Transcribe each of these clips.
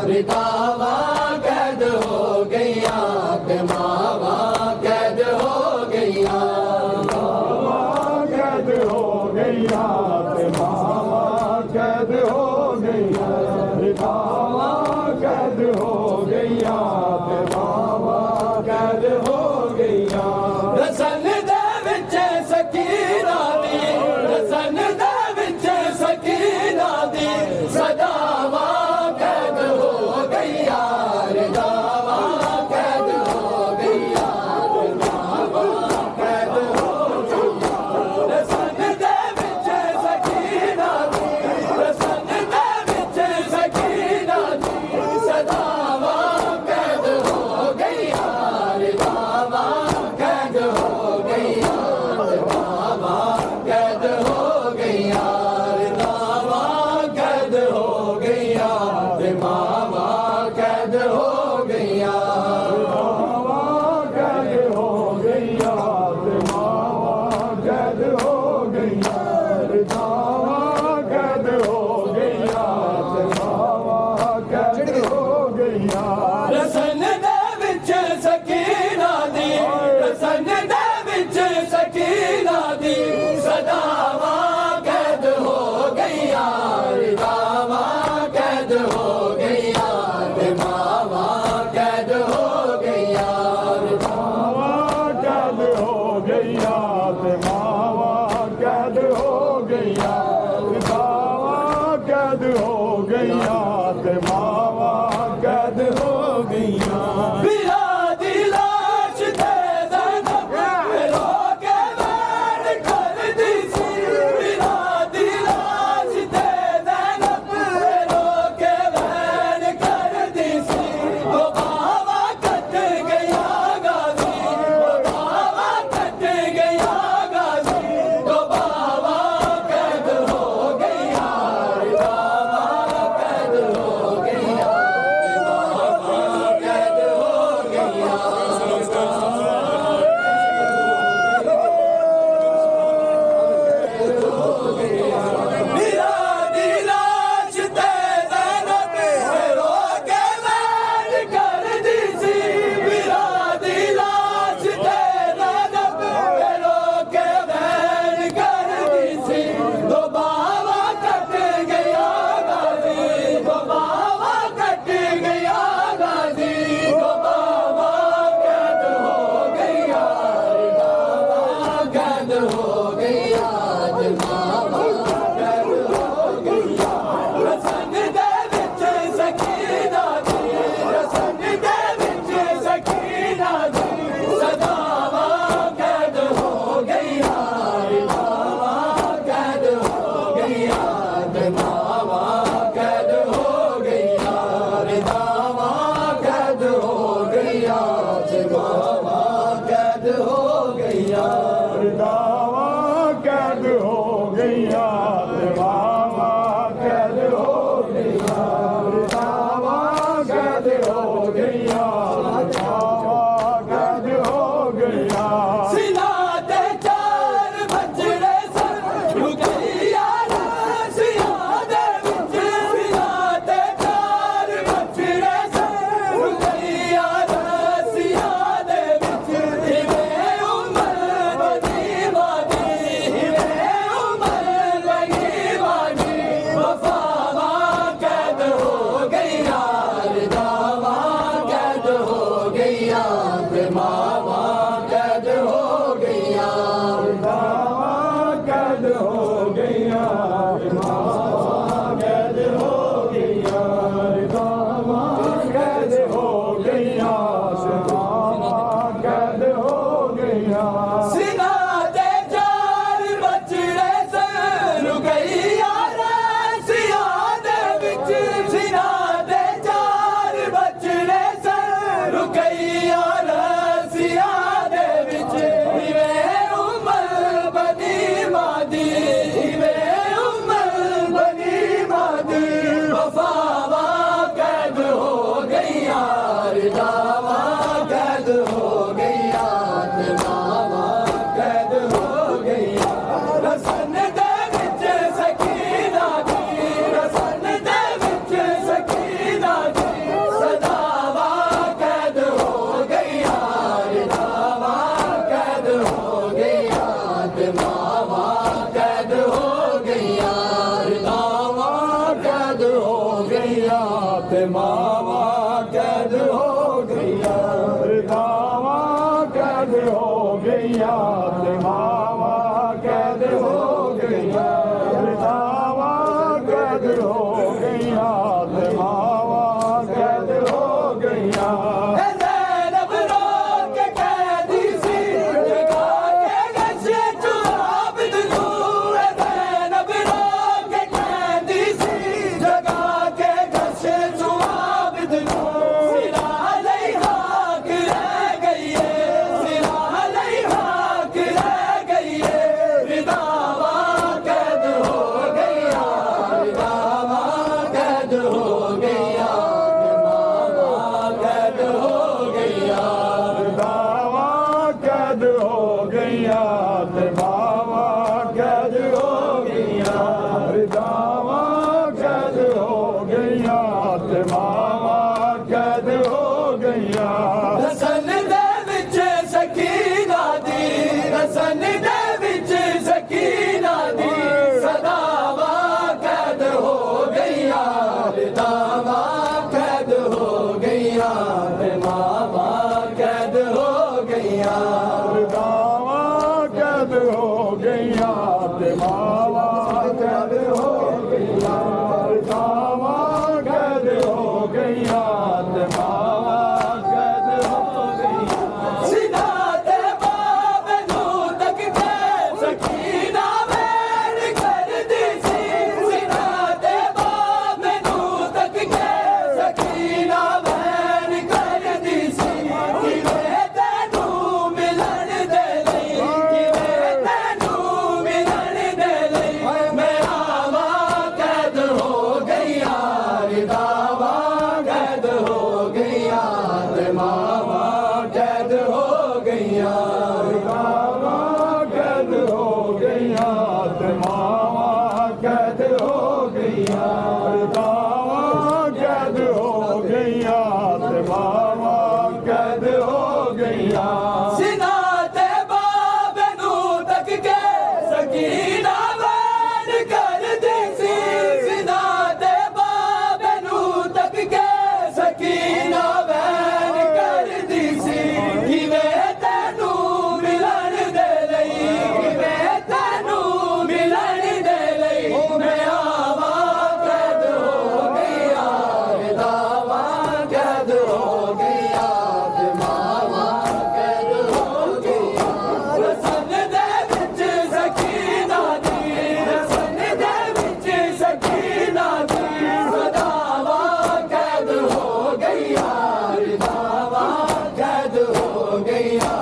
रिदावा कैद हो गईया ते मावा कैद हो गईया कैद हो गईया ते मावा कैद हो गईया रिदावा कैद हो गईया ते मावा कैद हो गईया रसन दे विच सकीना दी रसन दे विच सकीना दी सदावा कैद हो गईया रिदावा कैद हो गईया रिदावा कैद हो गईया रसन दे विच सकीना दी रसन दे विच सकीना दी सदावा कैद हो गईया रिदावा कैद हो गईया रिदावा कैद हो गईया रिदावा कैद हो गईया ते मावा कैद हो गईया मावा कैद हो गईया ते मावा कैद हो गईया रिदावा कैद हो गईया ते मावा कैद हो गईया रसन दे विच सकीना दी रसन दे विच सकीना दी सदावा कैद हो गईया रिदावा कैद हो गईया ते मावा ते मावा कैद हो गईया दावा कैद हो गईया ते मावा कैद हो गईया दावा कैद हो गईया ते मावा कैद हो गईया ज़ैनब रो के कैदी सी जगा के गश्ते चो आबिद नू ज़ैनब रो के कैदी सी जगा के गश्ते चो आबिद नू सिरा लई हाक रह गई है सिरा लई हाक रह गई है रिदावा कैद हो गईया रिदावा कैद हो गईया मावा कैद हो गईया दावा कैद हो गईया ते मावा कैद हो गईया दावा कैद हो गईया ते मावा कैद हो गईया रसन दे विच सकीना दी रसन दे विच सकीना दी सदावा कैद हो गईया रिदावा कैद हो गईया ते मावा कैद हो गईया दावा कैद हो गईया ते मावा कैद हो गईया दावा कैद हो गईया ते मावा कैद हो गईया सीधा ते बाब नू तक के सकीना वैन कर दी सी सीधा ते बाब नू तक के सकीना वैन कर दी सी किवे तैनू मिलन दे लई किवे तैनू मिलन दे लई मैं आवा कैद हो गईया रिदावा कैद हो गईया ते मावा कैद हो गईया दावा कैद हो गईया ते मावा कैद हो गईया दावा कैद हो गईया ते मावा कैद हो गईया सिना ते बाब नू तक के सकीना वैन कर दी सी सिना ते बाब नू तक के सकीना वैन कर दी सी किवे तैनू मिलन दे लई किवे तैनू मिलन दे लई मैं आवा कैद हो गईया रिदावा कैद हो गईया ते मावा कैद हो गईया रसन दे विच सकीना दी रसन दे विच सकीना दी सदावा कैद हो गईया रिदावा कैद हो गईया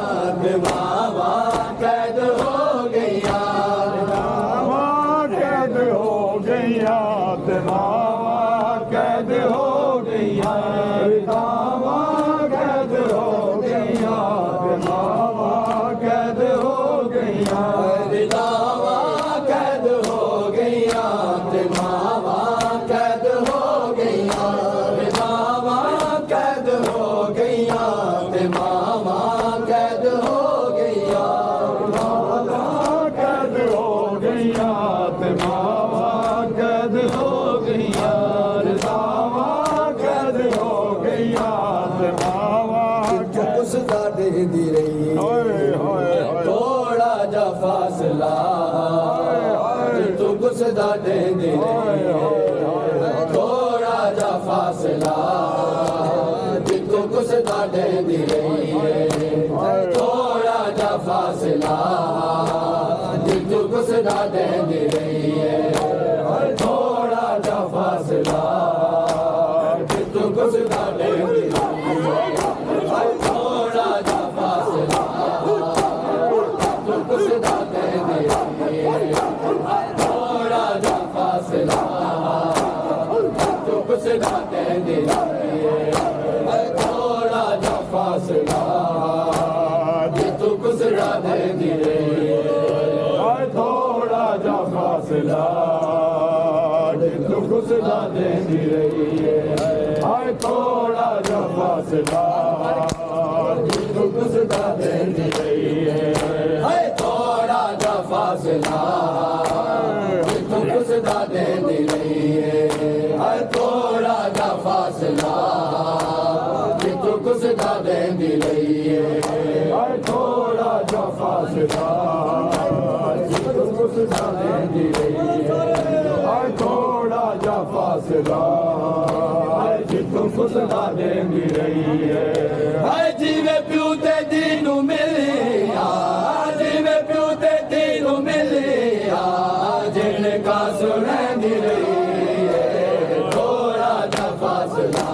ते मावा कैद हो गईया दावा कैद हो गईया ते मावा कैद हो गईया दावा कैद हो गईया ते मावा कैद हो गईया रिदावा कैद हो गईया ते मावा कैद हो गईया रिदावा कैद हो गईया ते मावा कैद हो गईया दावा कैद हो गईया ते मावा कैद हो गईया दावा कैद हो गईया ते मावा उस दादे दी रही होए होए होए थोड़ा जा फासला तू कुछ दादे दी रही थोड़ा जा फासला तू कुछ दादे दी रही थोड़ा जा फासला तू कुछ दादे दी रही थोड़ा जा फासला तू कुछ दादे दी रही थोड़ा जा फासला तू कुछ दादे दी रही थोड़ा जा फासला तू कुछ दादे दी रही थोड़ा जा फासला तू कुछ दादे दी रही थोड़ा जा फासला तू कुछ दादे दी रही है थोड़ा जा फासला तू कुछ दादे दी रही है थोड़ा जा फासला तू कुछ दादे दी रही है थोड़ा जा फासला जितों कुसदा देंदी रहिए थोड़ा जा फासला जितों कुसदा देंदी रहिए थोड़ा जा फासला जितों कुसदा देंदी रहिए जिवे प्यू ते दीनू मिलिया जिवे प्यू ते दीनू मिलिया जिनका सुनेंदी रहिए थोड़ा जा फासला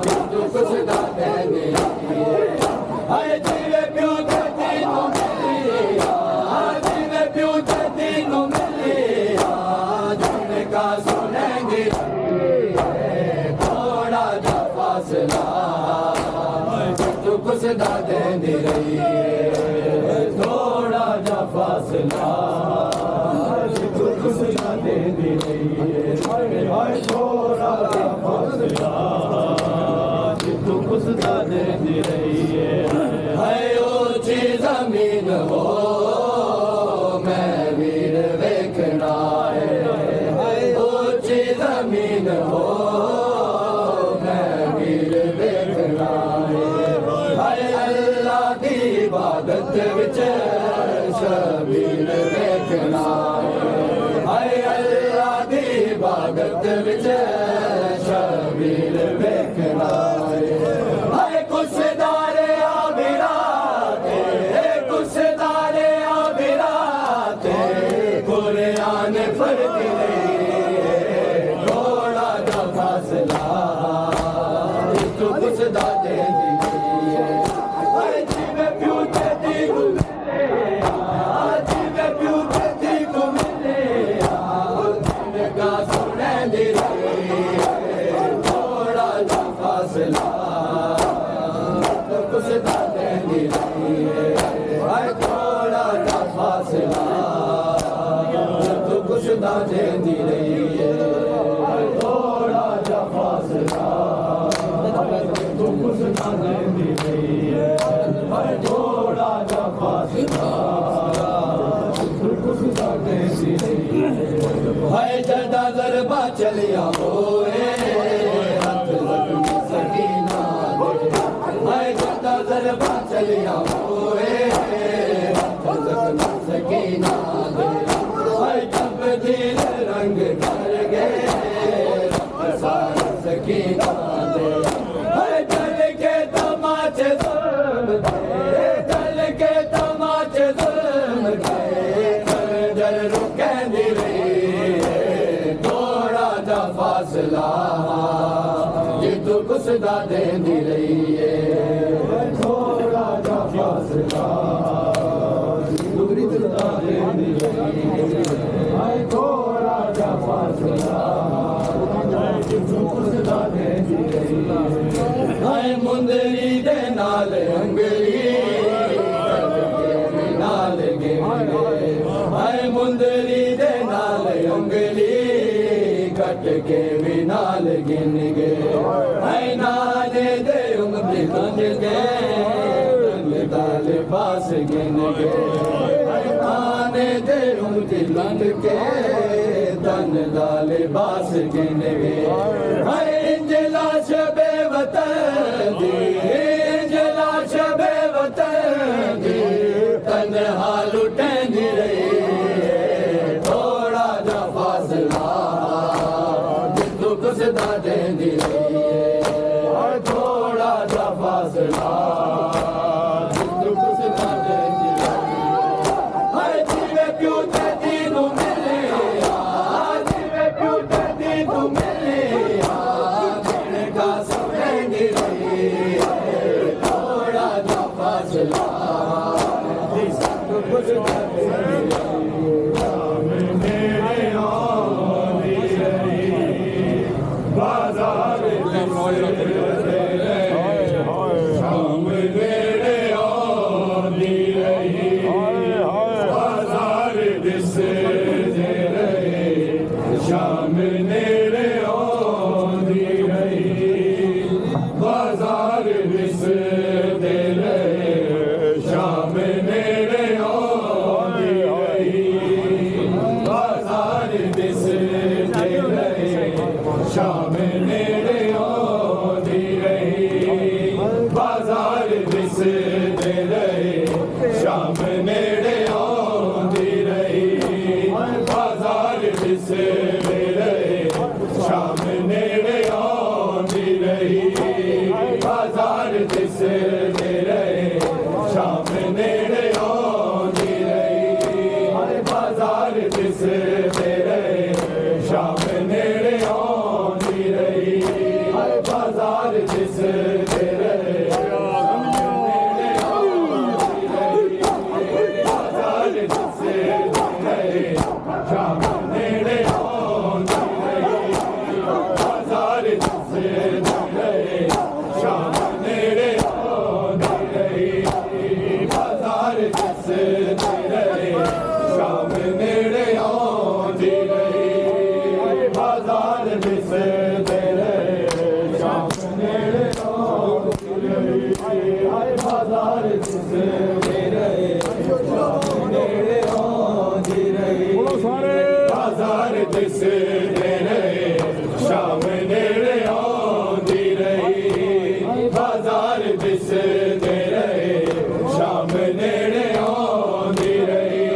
जितों कुसदा देंदी रहिए जिवे प्यू ते दीनू मिलिया जिवे प्यू ते दीनू मिलिया जिनका सुनेंदी थोड़ा जा फासला जितों कुसदा देंदी रहिए थोड़ा जा फासला जितों कुसदा देंदी रहिए थोड़ा जा फासला जितों कुसदा देंदी रहिए है ऊंची जमीन हो मैं वीर वेखना है ऊंची जमीन हो मैं वीर वेखना है अल्लाह की इबादत विच शबीर वेखना है अल्लाह की इबादत विच शबीर वेखना है कुसदारे आबिराते कुसदारे आबिराते कुरान फर्क नहीं थोड़ा जा फासला जितों कुसदा देंदी रहिए जिवे प्यू ते दीनू मिलिया जिवे प्यू ते दीनू मिलिया जिनका सुनेंदी रहिए थोड़ा जा फासला जितों कुसदा देंदी रहिए थोड़ा जा फासला जितों कुसदा देंदी रहिए थोड़ा जा फासला जितों कुसदा देंदी रहिए थोड़ा जा फासला जितों कुसदा देंदी रहिए है जदा दरबा चलिया होए हाथ लगनी सकीना है जदा दरबा चलिया होए हाथ लगनी सकीना है तब्दील रंग कर गए सारा सकीना है जल के तमाचे जुल्म के जल के तमाचे जुल्म के जल रुकेंदी रही थोड़ा जा फासला जितों कुसदा देंदी रहिए थोड़ा जा फासला जितों कुसदा देंदी रहिए थोड़ा जा फासला जितों कुसदा देंदी रहिए हाय मुंदरी दे नाल अंगली नाल गे हाय मुंदरी दे नाल अंगली कट के भी नाल गिन गे हाय नाले दे उंगली तन गे दाल पास गिन गे हाय नाले दे उंगली तन के तन दाल बास गिन गे हाय इंजला शबे वतन दी इंजला शबे वतन दी तन्हा लुटेंदी रही थोड़ा जा फासला जितों कुसदा देंदी रही थोड़ा जा फासला जितों कुसदा देंदी रही जिवे प्यू ते दीनू मिलिया जिवे प्यू ते दीनू मिलिया जिनका सुनेंदी रही थोड़ा जा फासला जितों कुसदा देंदी मेरे आंधी रही बाजार शाम मेरे आंधी रही बाजार दिस दे रहे शाम मेरे आंधी रही बाजार दिस दे रहे शाम मेरे आंधी रही बाजार दिस दे रहे शाम मेरे बाजार जिस तेरे बाजार जिस तेरे शाम नेड़े आउंदी रही बाजार जिस तेरे शाम नेड़े आउंदी रही बाजार जिस तेरे शाम नेड़े आउंदी रही बाजार जिस तेरे शाम नेड़े आउंदी रही बाजार जिस तेरे शाम नेड़े आउंदी रही बाजार जिस तेरे शाम नेड़े आउंदी रही बाजार जिस तेरे शाम नेड़े आउंदी रही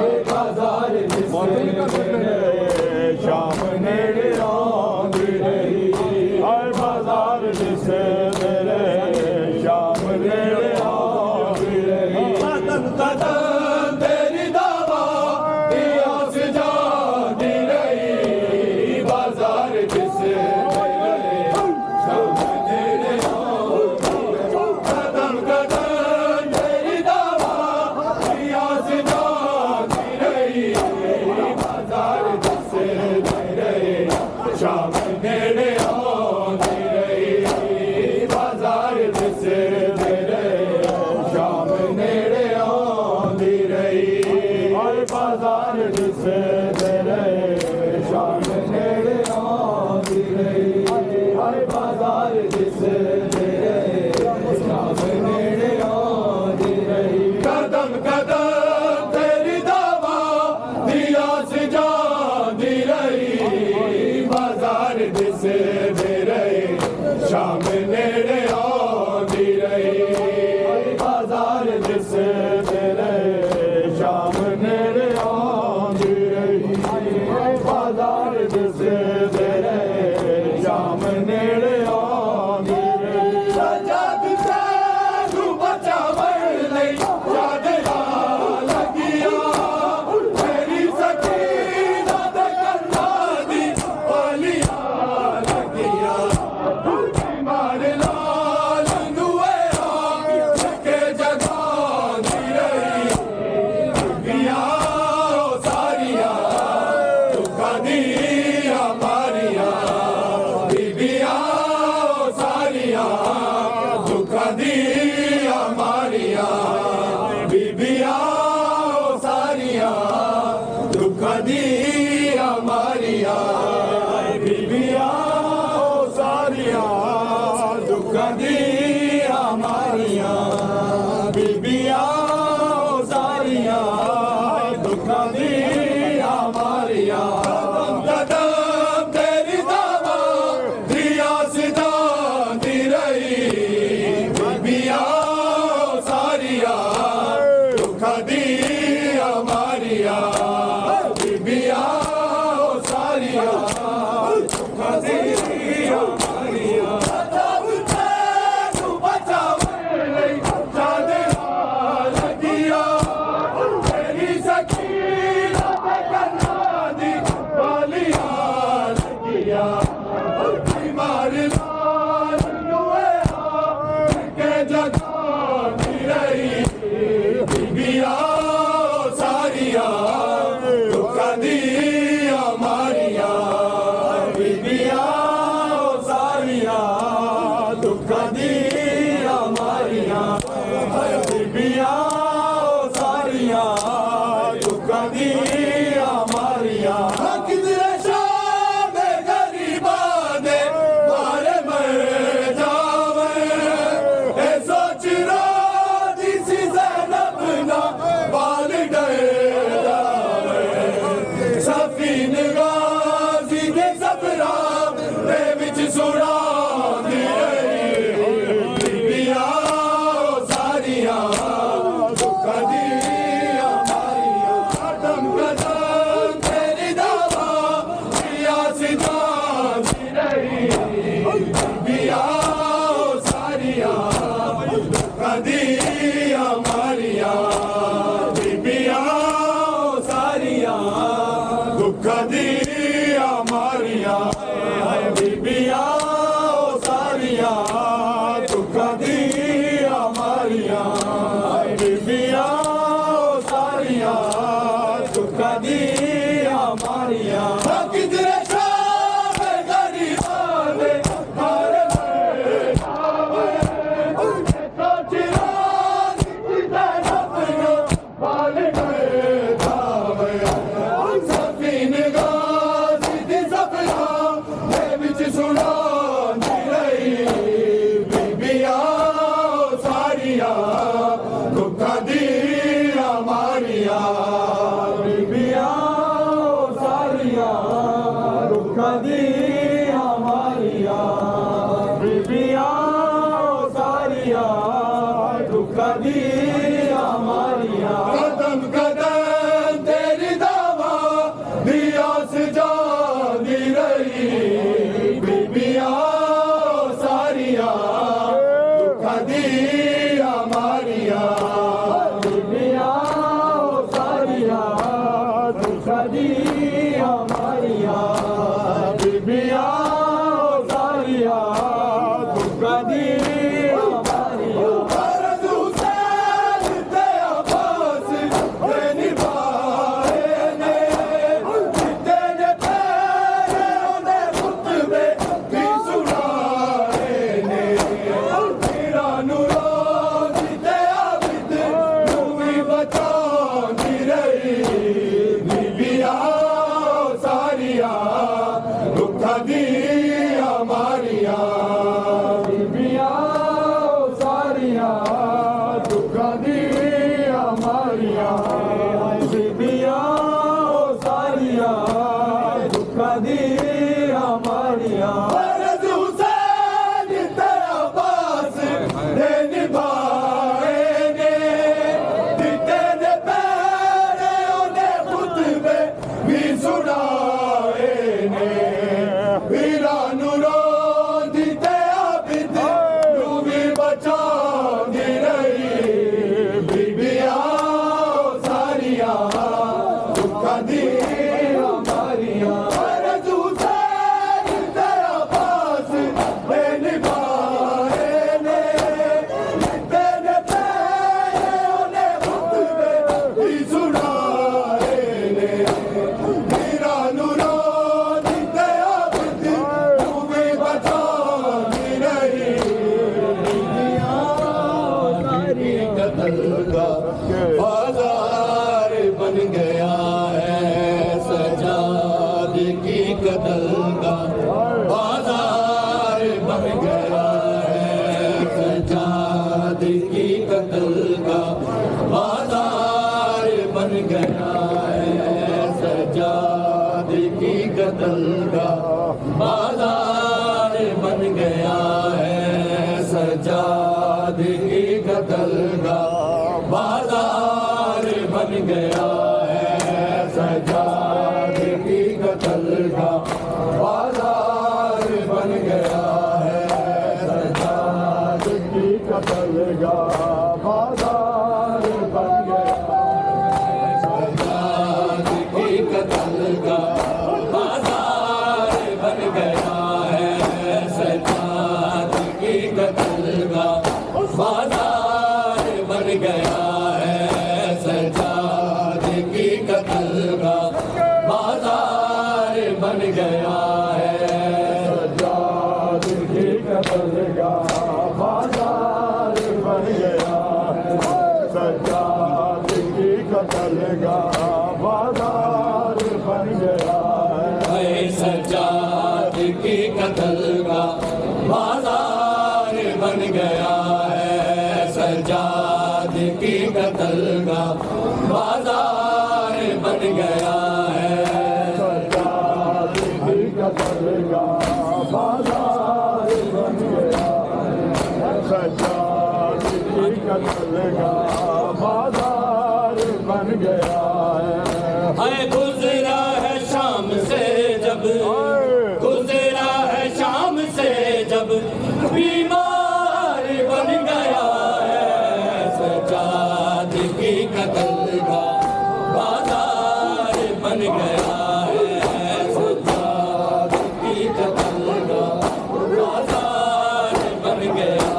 बाजार जिस तेरे शाम नेड़े आउंदी रही हाय बाजार जिस तेरे शाम नेड़े आउंदी रही कदम कदम तेरी दावा दिया से जाती रही बाजार जिस तेरे शाम नेड़े आउंदी रही कदम कदम तेरी दावा दिया से जाती रही बाजार जिस तेरे शाम नेड़े आउंदी रही बाजार जिस तेरे शाम नेड़े आउंदी रही हाय बाजार जिस तेरे शाम नेड़े आउंदी रही हाय बाजार जिस तेरे शाम नेड़े आउंदी रही कदम कदम तेरी दावा दिया से जाती रही बाजार जिस तेरे शाम नेड़े आउंदी रही बाजार जिस तेरे शाम नेड़े आउंदी रही बाजार जिस तेरे शाम नेड़े आउंदी रही सजाद तू बचावन लई याद लगिया तेरी सकीना ते कन्ना दी वालिया लगिया मार लाल नुए के जगांदी रही बिया सारिया दुखा दिया मारिया बिबिया सारिया दुखा दिया मारिया बिबिया सारिया दुखा दिया मारिया बिबिया सारिया दुखा दिया मारिया बिबिया सारिया दुखा दिया मारिया कदम तेरी दावा दिया सिदा दी रही बिबिया सारिया दुखा दिया मारिया बिबिया सारिया दुखा दिया मारिया तू बचावन लई जादे लगिया तेरी सकीना ते कन्ना दी वालिया लगिया बीमार लाल नुए के जगांदी रही बिबिया सारिया दुखा दिया मारिया बिबिया सारिया दुखा दिया मारिया बिबिया सारिया दुखा दिया मारिया किधरे शाम गरीबा दे मारे मर जावे ए सोच रो दिसी ज़ैनब ना बाल डर जावे सफीन गाजी दे सफरा दे विच सुरा दी रही दी हमारिया फर्ज हुसैन ते अब्बास ने निभाए ने जिते ने पैरे ने खुतबे भी सुनाए ने मेरा नूरो जिते आबिद नू भी बचांदी रही बीबिया सारिया दुखा दी हमारिया बीबिया सारिया दुखा दी हमारिया बीबिया सारिया दुखा दी हमारिया फर्ज हुसैन ते अब्बास ने निभाए ने जिते ने पैरे ने खुतबे भी सुनाए ने वीरा नूरो जिते आबिद नू भी बचांदी रही बीबिया सारिया दुखा दी हमारिया फर्ज हुसैन ते अब्बास ने निभाए ने जिते ने पैरे ने खुतबे भी सुनाए ने वीरा नूरो जिते आबिद नू भी बचांदी रही कत्ल का बाजार बन गया है सजाद की कत्ल का बाजार बन गया है सजाद की कत्ल का बाजार बन गया है सजाद की कत्ल का बाजार बन गया है सजाद की कत्ल का बाजार बन गया है सजाद की कत्ल का बाजार बन गया है सजाद की कत्ल का बाजार बन गया सजाद की कत्ल का बाजार बन गया है सजाद की कत्ल का बाजार बन गया है सजाद की कत्ल का बाजार बन गया है सजाद की कत्ल का बाजार बन गया है सजाद की कत्ल का बाजार बन गया है सजाद की कत्ल का बाजार बन गया है सजाद की कत्ल का बाजार बन गया है सजाद की कत्ल का बाजार बन गया है सजाद की कत्ल का बाजार बन गया है गुजरा है शाम से जब गुजरा है शाम से जब बीमार बन गया है सजाद की कत्ल का बाजार बन गया है सजाद की कत्ल का बाजार बन गया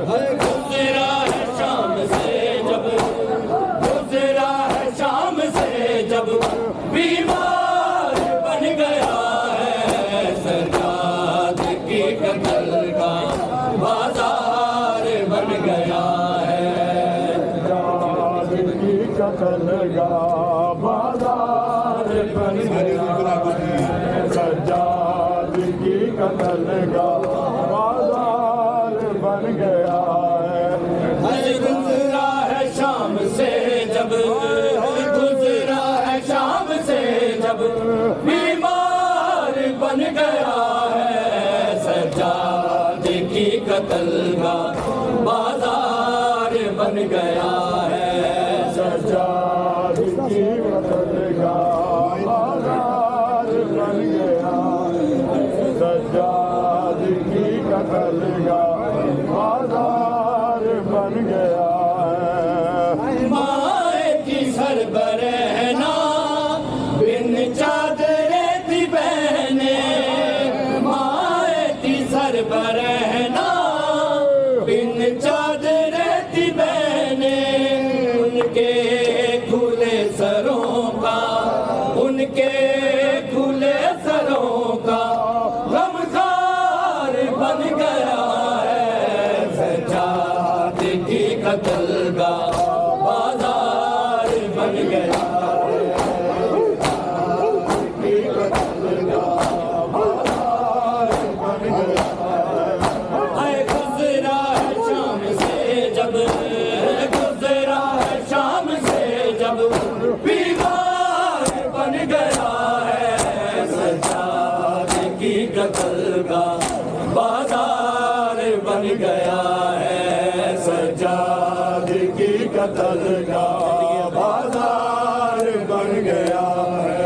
है गुजरा है शाम से जब गुजरा है शाम से जब बीमार बन गया है सजाद की कत्ल का बाजार बन गया है सजाद की कत्ल का बाजार बन गया है सजाद की कत्ल का बाजार बन गया है गुजरा है शाम से जब गुजरा है शाम से जब बीमार बन गया है सजाद की कत्ल का बाजार बन गया है सजाद की कत्ल का बाजार बन गया है सजाद की कत्ल का बाजार बन गया है माए की सरबरहना बिन चादरे थी बहने माए की सरबरहना बाजार बन गया है सज्जाद की कत्लगाह बाजार बन गया है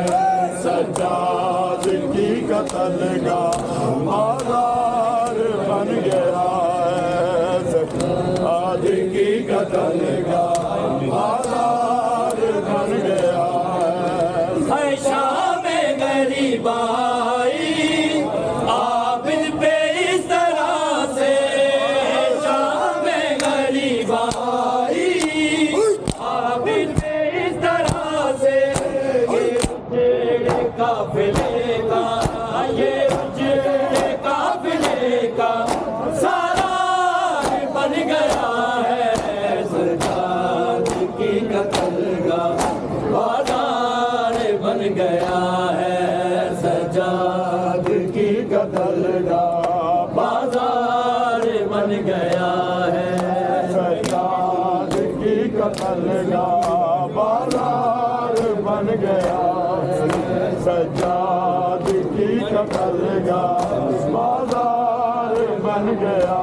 सज्जाद की कत्लगाह बाजार बन गया है सज्जाद की कत्लगाह बाजार बन गया है शाम गरीबाई आबिद पे इस तरह से शाम गरीबाई आबिद पे इस तरह से ये काफिले का ये उजड़े काफिले का सालार बन गया है सज्जाद की कत्लगाह बाजार बन गया है सज्जाद की कत्लगाह बाजार बन गया है सज्जाद की कत्लगाह बाजार बन गया है सज्जाद की कत्लगाह बाजार बन गया